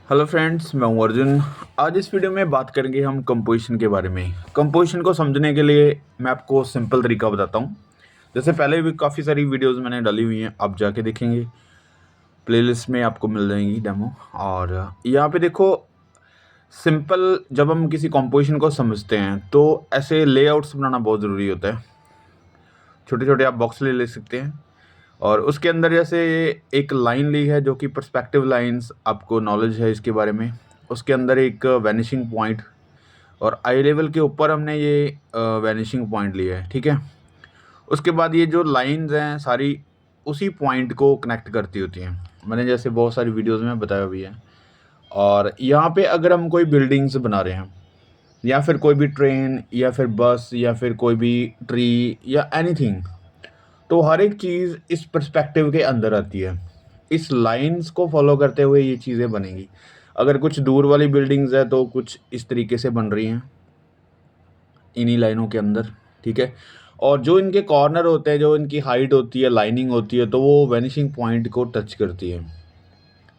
Hello friends, मैं हूं अर्जुन। आज इस वीडियो में बात करेंगे हम कंपोजिशन के बारे में। कंपोजिशन को समझने के लिए मैं आपको सिंपल तरीका बताता हूं। जैसे पहले भी काफ़ी सारी वीडियोस मैंने डाली हुई हैं, आप जाके देखेंगे, प्लेलिस्ट में आपको मिल जाएंगी डेमो। और यहाँ पे देखो, सिंपल जब हम किसी कंपोजिशन को समझते हैं तो ऐसे लेआउट्स बनाना बहुत ज़रूरी होता है। छोटे छोटे आप बॉक्स ले सकते हैं और उसके अंदर जैसे एक लाइन ली है जो कि पर्सपेक्टिव लाइंस, आपको नॉलेज है इसके बारे में। उसके अंदर एक वैनिशिंग पॉइंट और आई लेवल के ऊपर हमने ये वैनिशिंग पॉइंट लिया है, ठीक है। उसके बाद ये जो लाइंस हैं सारी उसी पॉइंट को कनेक्ट करती होती हैं। मैंने जैसे बहुत सारी वीडियोस में बताया भी है। और यहाँ पे अगर हम कोई बिल्डिंग्स बना रहे हैं या फिर कोई भी ट्रेन या फिर बस या फिर कोई भी ट्री या एनीथिंग, तो हर एक चीज़ इस पर्सपेक्टिव के अंदर आती है। इस लाइंस को फॉलो करते हुए ये चीज़ें बनेंगी। अगर कुछ दूर वाली बिल्डिंग्स है तो कुछ इस तरीके से बन रही हैं इन्हीं लाइनों के अंदर, ठीक है। और जो इनके कॉर्नर होते हैं, जो इनकी हाइट होती है, लाइनिंग होती है, तो वो वैनिशिंग पॉइंट को टच करती है,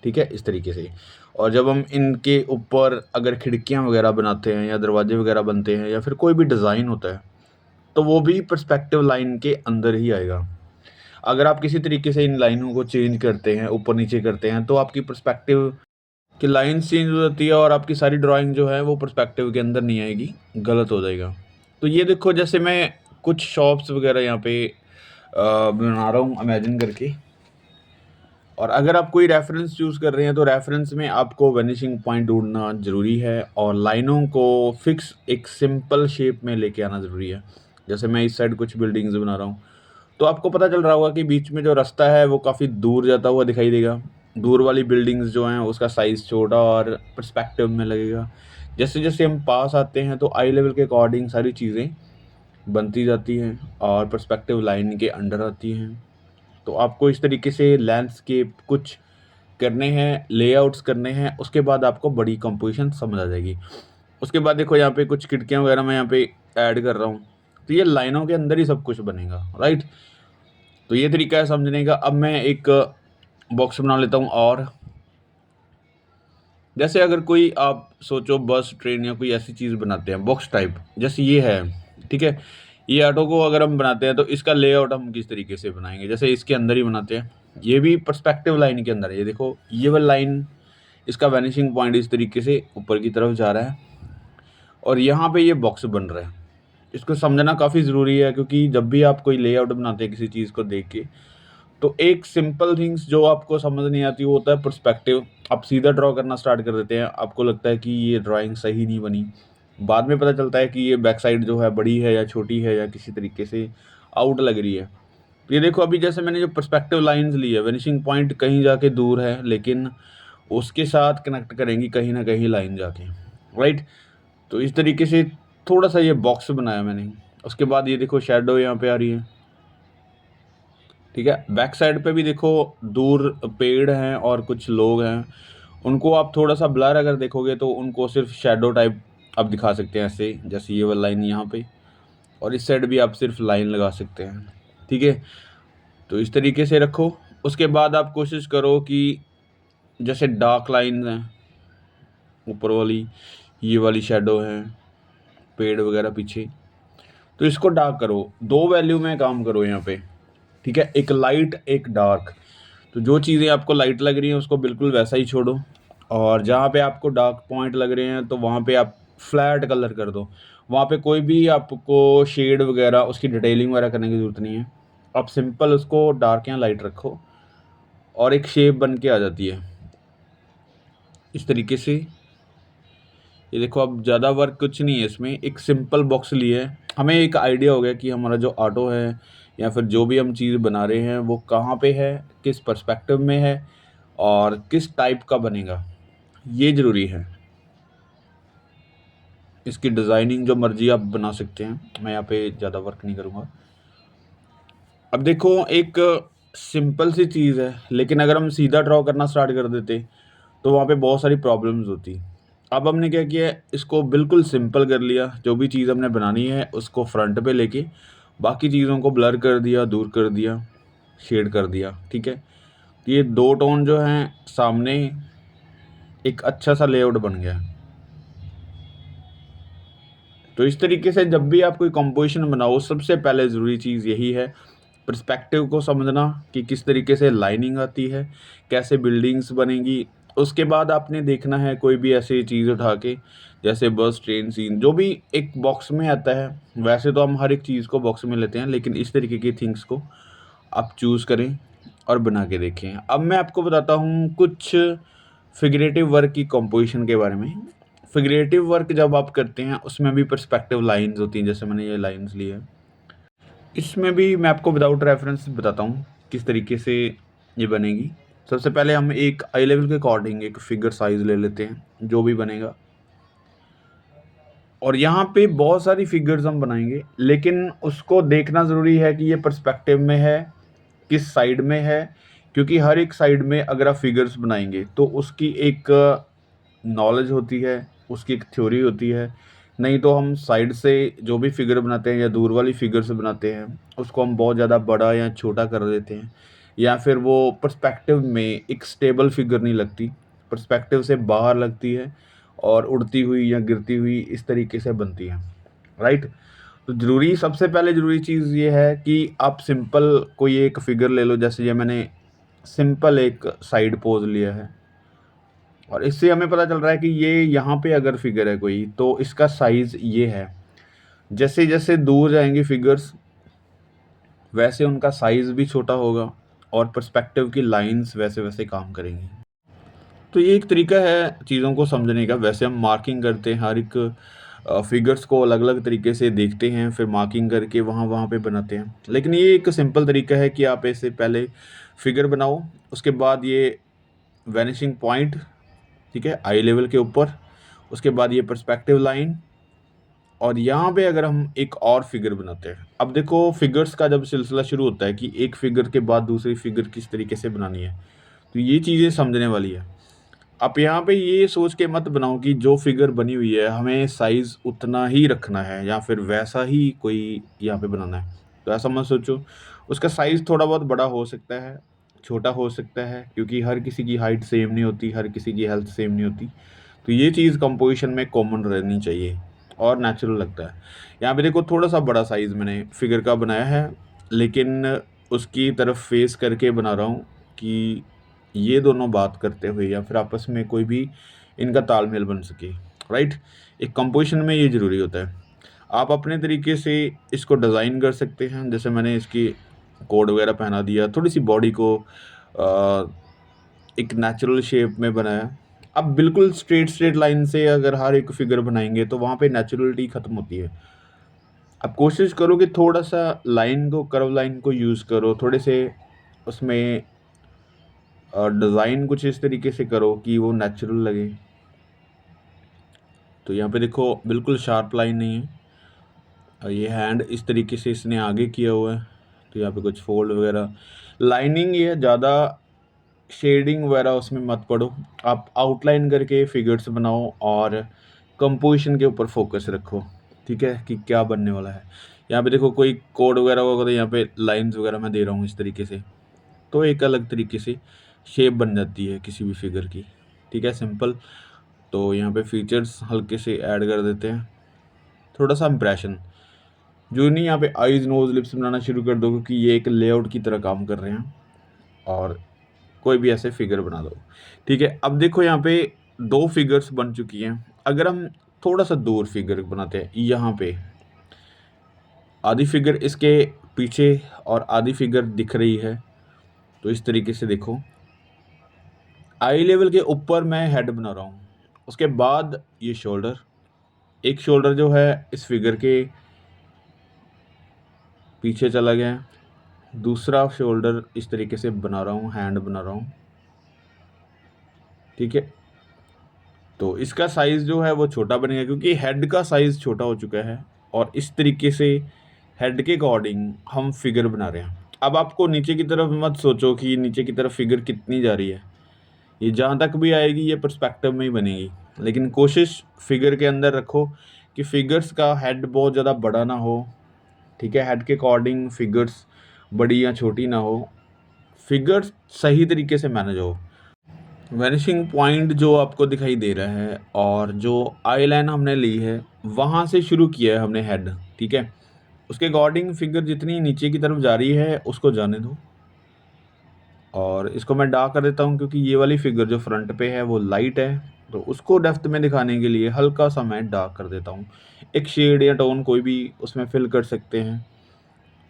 ठीक है, इस तरीके से। और जब हम इनके ऊपर अगर खिड़कियाँ वगैरह बनाते हैं या दरवाजे वगैरह बनते हैं या फिर कोई भी डिज़ाइन होता है, तो वो भी पर्सपेक्टिव लाइन के अंदर ही आएगा। अगर आप किसी तरीके से इन लाइनों को चेंज करते हैं, ऊपर नीचे करते हैं, तो आपकी पर्सपेक्टिव की लाइन्स चेंज हो जाती है और आपकी सारी ड्राइंग जो है वो पर्सपेक्टिव के अंदर नहीं आएगी, गलत हो जाएगा। तो ये देखो, जैसे मैं कुछ शॉप्स वगैरह यहाँ पे बना रहा हूँ इमेजिन करके। और अगर आप कोई रेफरेंस चूज़ कर रहे हैं तो रेफरेंस में आपको वैनिशिंग पॉइंट ढूंढना ज़रूरी है और लाइनों को फिक्स एक सिंपल शेप में लेके आना ज़रूरी है। जैसे मैं इस साइड कुछ बिल्डिंग्स बना रहा हूँ, तो आपको पता चल रहा होगा कि बीच में जो रास्ता है वो काफ़ी दूर जाता हुआ दिखाई देगा। दूर वाली बिल्डिंग्स जो हैं उसका साइज़ छोटा और पर्सपेक्टिव में लगेगा। जैसे जैसे हम पास आते हैं तो आई लेवल के अकॉर्डिंग सारी चीज़ें बनती जाती हैं और पर्सपेक्टिव लाइन के अंडर आती हैं। तो आपको इस तरीके से लैंडस्केप कुछ करने हैं, लेआउट्स करने हैं, उसके बाद आपको बड़ी कंपोजिशन समझ आ जाएगी। उसके बाद देखो, यहाँ पे कुछ खिड़कियाँ वगैरह मैं यहाँ पे ऐड कर रहा हूँ, तो ये लाइनों के अंदर ही सब कुछ बनेगा, राइट। तो ये तरीका है समझने का। अब मैं एक बॉक्स बना लेता हूँ। और जैसे अगर कोई आप सोचो बस, ट्रेन या कोई ऐसी चीज़ बनाते हैं बॉक्स टाइप, जैसे ये है, ठीक है। ये ऑटो को अगर हम बनाते हैं तो इसका लेआउट हम किस तरीके से बनाएंगे, जैसे इसके अंदर ही बनाते हैं। ये भी पर्सपेक्टिव लाइन के अंदर है। ये देखो, ये वाला लाइन, इसका वैनिशिंग पॉइंट इस तरीके से ऊपर की तरफ जा रहा है और यहाँ पे ये बॉक्स बन रहा है। इसको समझना काफ़ी ज़रूरी है, क्योंकि जब भी आप कोई लेआउट बनाते हैं किसी चीज़ को देख के, तो एक सिंपल थिंग्स जो आपको समझ नहीं आती वो होता है पर्सपेक्टिव। आप सीधा ड्रॉ करना स्टार्ट कर देते हैं, आपको लगता है कि ये ड्राइंग सही नहीं बनी। बाद में पता चलता है कि ये बैक साइड जो है बड़ी है या छोटी है या किसी तरीके से आउट लग रही है। तो ये देखो, अभी जैसे मैंने जो पर्सपेक्टिव लाइंस ली है, वनिशिंग पॉइंट कहीं जाके दूर है लेकिन उसके साथ कनेक्ट करेंगी कहीं ना कहीं लाइन जाके, राइट। तो इस तरीके से थोड़ा सा ये बॉक्स बनाया मैंने। उसके बाद ये देखो, शेडो यहाँ पे आ रही है, ठीक है। बैक साइड पे भी देखो, दूर पेड़ हैं और कुछ लोग हैं। उनको आप थोड़ा सा ब्लर अगर देखोगे तो उनको सिर्फ शेडो टाइप आप दिखा सकते हैं, ऐसे जैसे ये वाला लाइन यहाँ पे। और इस साइड भी आप सिर्फ लाइन लगा सकते हैं, ठीक है। तो इस तरीके से रखो। उसके बाद आप कोशिश करो कि जैसे डार्क लाइन है ऊपर वाली, ये वाली शेडो है, पेड़ वगैरह पीछे, तो इसको डार्क करो। दो वैल्यू में काम करो यहाँ पे, ठीक है, एक लाइट एक डार्क। तो जो चीज़ें आपको लाइट लग रही हैं उसको बिल्कुल वैसा ही छोड़ो, और जहाँ पे आपको डार्क पॉइंट लग रहे हैं तो वहाँ पे आप फ्लैट कलर कर दो। वहाँ पे कोई भी आपको शेड वगैरह, उसकी डिटेलिंग वगैरह करने की ज़रूरत नहीं है। आप सिंपल उसको डार्क या लाइट रखो और एक शेप बन के आ जाती है इस तरीके से। ये देखो, अब ज़्यादा वर्क कुछ नहीं है इसमें, एक सिंपल बॉक्स लिए है। हमें एक आइडिया हो गया कि हमारा जो ऑटो है या फिर जो भी हम चीज़ बना रहे हैं वो कहाँ पे है, किस पर्सपेक्टिव में है और किस टाइप का बनेगा, ये ज़रूरी है। इसकी डिज़ाइनिंग जो मर्ज़ी आप बना सकते हैं, मैं यहाँ पे ज़्यादा वर्क नहीं करूँगा। अब देखो, एक सिंपल सी चीज़ है लेकिन अगर हम सीधा ड्रॉ करना स्टार्ट कर देते तो वहाँ पे बहुत सारी प्रॉब्लम्स होती। अब हमने क्या किया, इसको बिल्कुल सिंपल कर लिया। जो भी चीज़ हमने बनानी है उसको फ्रंट पे लेके बाकी चीज़ों को ब्लर कर दिया, दूर कर दिया, शेड कर दिया, ठीक है। ये दो टोन जो हैं सामने एक अच्छा सा लेआउट बन गया। तो इस तरीके से जब भी आप कोई कंपोजिशन बनाओ, सबसे पहले ज़रूरी चीज़ यही है पर्सपेक्टिव को समझना कि किस तरीके से लाइनिंग आती है, कैसे बिल्डिंग्स बनेंगी। उसके बाद आपने देखना है कोई भी ऐसी चीज़ उठा के, जैसे बस, ट्रेन सीन, जो भी एक बॉक्स में आता है। वैसे तो हम हर एक चीज़ को बॉक्स में लेते हैं, लेकिन इस तरीके की थिंग्स को आप चूज़ करें और बना के देखें। अब मैं आपको बताता हूँ कुछ फिगरेटिव वर्क की कंपोजिशन के बारे में। फिगरेटिव वर्क जब आप करते हैं उसमें भी पर्सपेक्टिव लाइन्स होती हैं, जैसे मैंने ये लाइन्स ली है। इसमें भी मैं आपको विदाउट रेफरेंस बताता हूँ किस तरीके से ये बनेगी। सबसे पहले हम एक आई लेवल के अकॉर्डिंग एक फिगर साइज़ ले लेते हैं, जो भी बनेगा। और यहाँ पे बहुत सारी फिगर्स हम बनाएंगे, लेकिन उसको देखना ज़रूरी है कि ये पर्सपेक्टिव में है, किस साइड में है। क्योंकि हर एक साइड में अगर आप फिगर्स बनाएंगे तो उसकी एक नॉलेज होती है, उसकी एक थ्योरी होती है। नहीं तो हम साइड से जो भी फिगर बनाते हैं या दूर वाली फिगर से बनाते हैं, उसको हम बहुत ज़्यादा बड़ा या छोटा कर देते हैं, या फिर वो पर्सपेक्टिव में एक स्टेबल फिगर नहीं लगती, पर्सपेक्टिव से बाहर लगती है और उड़ती हुई या गिरती हुई इस तरीके से बनती है, राइट। तो ज़रूरी, सबसे पहले ज़रूरी चीज़ ये है कि आप सिंपल कोई एक फिगर ले लो। जैसे ये मैंने सिंपल एक साइड पोज लिया है, और इससे हमें पता चल रहा है कि ये यहाँ पे अगर फिगर है कोई, तो इसका साइज़ ये है। जैसे जैसे दूर जाएंगी फिगर्स, वैसे उनका साइज़ भी छोटा होगा और पर्सपेक्टिव की लाइंस वैसे वैसे काम करेंगी। तो ये एक तरीका है चीज़ों को समझने का। वैसे हम मार्किंग करते हैं, हर एक फिगर्स को अलग अलग तरीके से देखते हैं, फिर मार्किंग करके वहाँ वहाँ पे बनाते हैं। लेकिन ये एक सिंपल तरीका है कि आप ऐसे पहले फिगर बनाओ, उसके बाद ये वैनिशिंग पॉइंट, ठीक है, आई लेवल के ऊपर, उसके बाद ये पर्सपेक्टिव लाइन, और यहाँ पे अगर हम एक और फिगर बनाते हैं। अब देखो फिगर्स का जब सिलसिला शुरू होता है कि एक फिगर के बाद दूसरी फिगर किस तरीके से बनानी है, तो ये चीज़ें समझने वाली है। आप यहाँ पे ये सोच के मत बनाओ कि जो फिगर बनी हुई है हमें साइज़ उतना ही रखना है या फिर वैसा ही कोई यहाँ पे बनाना है। तो ऐसा मत सोचो, उसका साइज़ थोड़ा बहुत बड़ा हो सकता है, छोटा हो सकता है, क्योंकि हर किसी की हाइट सेम नहीं होती, हर किसी की हेल्थ सेम नहीं होती। तो ये चीज़ कंपोजिशन में कॉमन रहनी चाहिए और नेचुरल लगता है। यहाँ पे देखो थोड़ा सा बड़ा साइज़ मैंने फिगर का बनाया है, लेकिन उसकी तरफ फेस करके बना रहा हूँ कि ये दोनों बात करते हुए या फिर आपस में कोई भी इनका तालमेल बन सके, राइट। एक कंपोजिशन में ये ज़रूरी होता है। आप अपने तरीके से इसको डिज़ाइन कर सकते हैं। जैसे मैंने इसकी कोड वगैरह पहना दिया, थोड़ी सी बॉडी को एक नेचुरल शेप में बनाया। अब बिल्कुल स्ट्रेट स्ट्रेट लाइन से अगर हर एक फिगर बनाएंगे तो वहाँ पे नेचुरलिटी ख़त्म होती है। अब कोशिश करो कि थोड़ा सा लाइन को, कर्व लाइन को यूज़ करो, थोड़े से उसमें डिज़ाइन कुछ इस तरीके से करो कि वो नेचुरल लगे। तो यहाँ पे देखो बिल्कुल शार्प लाइन नहीं है, और ये हैंड इस तरीके से इसने आगे किया हुआ है, तो यहाँ पे कुछ फोल्ड वगैरह, लाइनिंग ये ज़्यादा शेडिंग वगैरह उसमें मत पड़ो। आप आउटलाइन करके फिगर्स बनाओ और कंपोजिशन के ऊपर फोकस रखो, ठीक है, कि क्या बनने वाला है। यहाँ पे देखो कोई कोड वगैरह होगा तो यहाँ पे लाइंस वगैरह मैं दे रहा हूँ इस तरीके से, तो एक अलग तरीके से शेप बन जाती है किसी भी फिगर की, ठीक है, सिंपल। तो यहाँ पे फीचर्स हल्के से ऐड कर देते हैं, थोड़ा सा इम्प्रेशन। जो नहीं, यहाँ पे आईज, नोज, लिप्स बनाना शुरू कर दो, क्योंकि ये एक लेआउट की तरह काम कर रहे हैं। और कोई भी ऐसे फिगर बना दो, ठीक है। अब देखो यहाँ पे दो फिगर्स बन चुकी हैं। अगर हम थोड़ा सा दूर फिगर बनाते हैं, यहाँ पे आधी फिगर इसके पीछे और आधी फिगर दिख रही है, तो इस तरीके से देखो, आई लेवल के ऊपर मैं हेड बना रहा हूँ, उसके बाद ये शोल्डर, एक शोल्डर जो है इस फिगर के पीछे चला गया, दूसरा शोल्डर इस तरीके से बना रहा हूँ, हैंड बना रहा हूँ, ठीक है। तो इसका साइज़ जो है वो छोटा बनेगा, क्योंकि हेड का साइज़ छोटा हो चुका है, और इस तरीके से हेड के अकॉर्डिंग हम फिगर बना रहे हैं। अब आपको नीचे की तरफ मत सोचो कि नीचे की तरफ फिगर कितनी जा रही है, ये जहाँ तक भी आएगी ये पर्सपेक्टिव में ही बनेगी। लेकिन कोशिश फिगर के अंदर रखो कि फिगर्स का हेड बहुत ज़्यादा बड़ा ना हो, ठीक है, हेड के अकॉर्डिंग फिगर्स बड़ी या छोटी ना हो, फिगर्स सही तरीके से मैनेज हो। वैनिशिंग पॉइंट जो आपको दिखाई दे रहा है और जो आई लाइन हमने ली है, वहाँ से शुरू किया है हमने हेड, ठीक है? उसके अकॉर्डिंग फिगर जितनी नीचे की तरफ जा रही है उसको जाने दो, और इसको मैं डार्क कर देता हूँ क्योंकि ये वाली फिगर जो फ्रंट पे है वो लाइट है, तो उसको डेप्थ में दिखाने के लिए हल्का सा मैं डार्क कर देता हूँ। एक शेड या टोन कोई भी उसमें फिल कर सकते हैं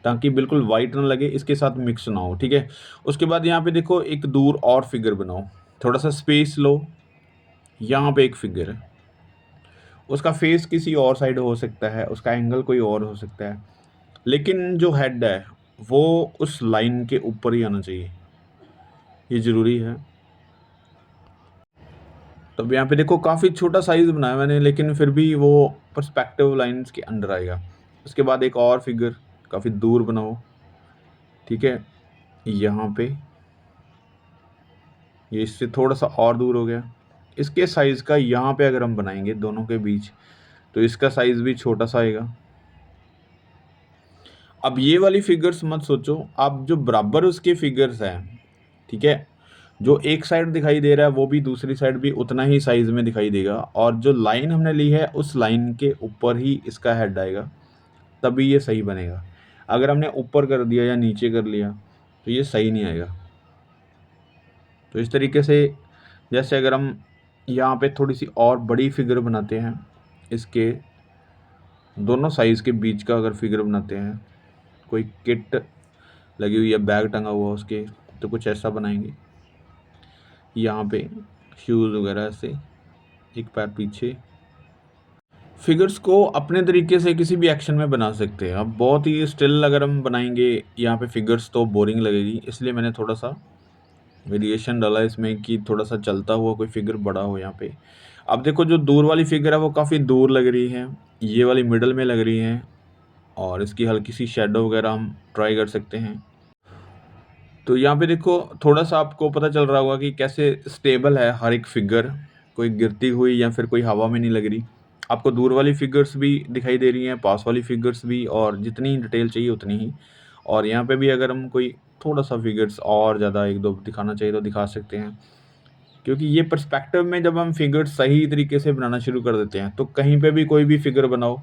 ताकि बिल्कुल वाइट ना लगे, इसके साथ मिक्स ना हो, ठीक है? उसके बाद यहाँ पे देखो एक दूर और फिगर बनाओ, थोड़ा सा स्पेस लो, यहाँ पे एक फिगर है, उसका फेस किसी और साइड हो सकता है, उसका एंगल कोई और हो सकता है, लेकिन जो हेड है वो उस लाइन के ऊपर ही आना चाहिए, ये ज़रूरी है। तो अब यहाँ पे देखो काफ़ी छोटा साइज़ बनाया मैंने, लेकिन फिर भी वो पर्सपेक्टिव लाइन्स के अंडर आएगा। उसके बाद एक और फिगर काफ़ी दूर बनाओ, ठीक है? यहाँ पे ये इससे थोड़ा-सा और दूर हो गया। इसके साइज़ का यहाँ पे अगर हम बनाएँगे दोनों के बीच, तो इसका साइज़ भी छोटा-सा आएगा। अब ये वाली फिगर्स मत सोचो, आप जो बराबर उसके फिगर्स हैं, ठीक है? जो एक साइड दिखाई दे रहा है वो भी दूसरी साइड भी उतना ही साइज़ में दिखाई देगा, और जो लाइन हमने ली है उस लाइन के ऊपर ही इसका हेड आएगा, तभी ये सही बनेगा। अगर हमने ऊपर कर दिया या नीचे कर लिया, तो ये सही नहीं आएगा। तो इस तरीके से, जैसे अगर हम यहाँ पे थोड़ी-सी और बड़ी फिगर बनाते हैं, इसके दोनों साइज़ के बीच का अगर फिगर बनाते हैं, कोई किट लगी हुई है, बैग टंगा हुआ उसके, तो कुछ ऐसा बनाएँगे। यहाँ पे शूज़ वगैरह से एक पैर पीछे। फिगर्स को अपने तरीके से किसी भी एक्शन में बना सकते हैं। अब बहुत ही स्टिल अगर हम बनाएँगे यहाँ पे फिगर्स तो बोरिंग लगेगी, इसलिए मैंने थोड़ा-सा वेरिएशन डाला इसमें कि थोड़ा-सा चलता हुआ कोई फिगर बड़ा हो यहाँ पे। अब देखो जो दूर वाली फिगर है वो काफ़ी दूर लग रही है, ये वाली मिडल में लग रही है, और इसकी हल्की-सी शैडो वगैरह हम ट्राई कर सकते हैं। तो यहाँ पे देखो थोड़ा-सा आपको पता चल रहा होगा कि कैसे स्टेबल है हर एक फिगर, कोई गिरती हुई या फिर कोई हवा में नहीं लग रही। आपको दूर वाली फिगर्स भी दिखाई दे रही हैं, पास वाली फिगर्स भी, और जितनी डिटेल चाहिए उतनी ही। और यहाँ पे भी अगर हम कोई थोड़ा-सा फिगर्स और ज़्यादा 1-2 दिखाना चाहिए तो दिखा सकते हैं। क्योंकि ये पर्सपेक्टिव में जब हम फिगर्स सही तरीके से बनाना शुरू कर देते हैं, तो कहीं पे भी कोई भी फिगर बनाओ,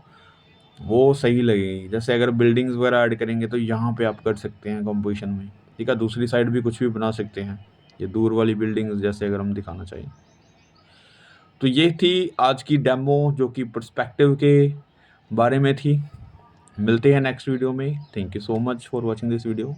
वो सही लगेगी। जैसे अगर बिल्डिंग्स वगैरह ऐड करेंगे तो यहाँ पे आप कर सकते हैं कंपोज़िशन में, ठीक है? दूसरी साइड भी कुछ भी बना सकते हैं, ये दूर वाली बिल्डिंग्स जैसे अगर हम दिखाना चाहें। तो ये थी आज की डेमो जो कि पर्सपेक्टिव के बारे में थी। मिलते हैं नेक्स्ट वीडियो में। Thank you so much for watching this video.